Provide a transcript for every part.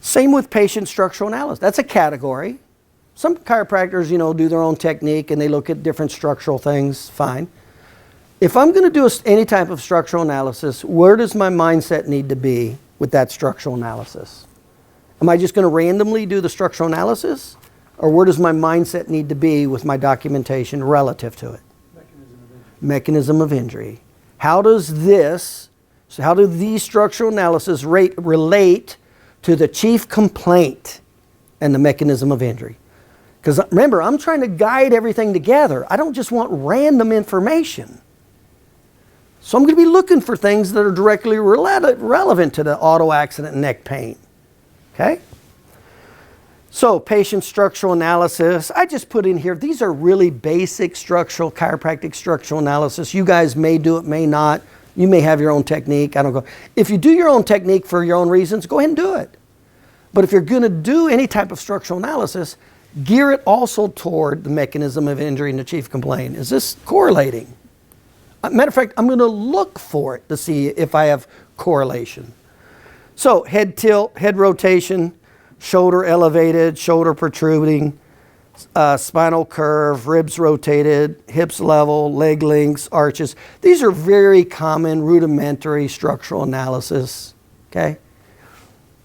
Same with patient structural analysis. That's a category. Some chiropractors, do their own technique and they look at different structural things, fine. If I'm going to do any type of structural analysis, where does my mindset need to be with that structural analysis? Am I just going to randomly do the structural analysis? Or where does my mindset need to be with my documentation relative to it? Mechanism of injury. How do these structural analysis relate to the chief complaint and the mechanism of injury? Because remember, I'm trying to guide everything together. I don't just want random information. So I'm going to be looking for things that are directly relevant to the auto accident and neck pain. Okay? So patient structural analysis, I just put in here, these are really basic chiropractic structural analysis. You guys may do it, may not. You may have your own technique. If you do your own technique for your own reasons, go ahead and do it. But if you're going to do any type of structural analysis, gear it also toward the mechanism of injury and the chief complaint. Is this correlating? Matter of fact, I'm going to look for it to see if I have correlation. So head tilt, head rotation, shoulder elevated, shoulder protruding, spinal curve, ribs rotated, hips level, leg lengths, arches. These are very common rudimentary structural analysis. Okay?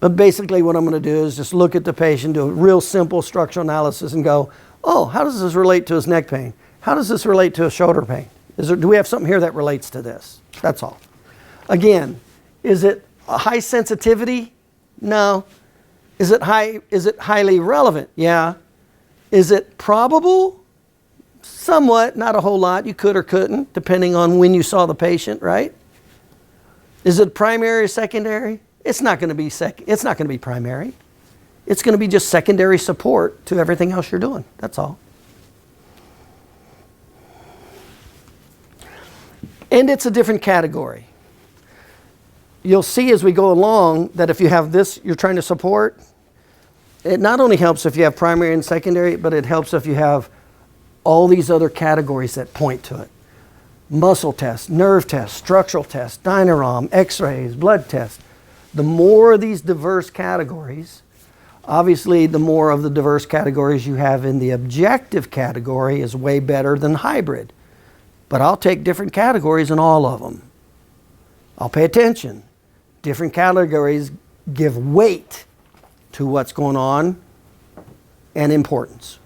But basically what I'm going to do is just look at the patient, do a real simple structural analysis and go, oh, how does this relate to his neck pain? How does this relate to his shoulder pain? Do we have something here that relates to this? That's all. Again, is it a high sensitivity? No. Is it highly relevant? Yeah. Is it probable? Somewhat, not a whole lot. You could or couldn't, depending on when you saw the patient, right? Is it primary or secondary? It's not going to be it's not going to be primary. It's going to be just secondary support to everything else you're doing. That's all. And it's a different category. You'll see as we go along that if you have this you're trying to support, it not only helps if you have primary and secondary, but it helps if you have all these other categories that point to it. Muscle test, nerve test, structural test, dynaram, x-rays, blood test. The more of these diverse categories, obviously the more of the diverse categories you have in the objective category is way better than hybrid. But I'll take different categories in all of them. I'll pay attention. Different categories give weight to what's going on and importance.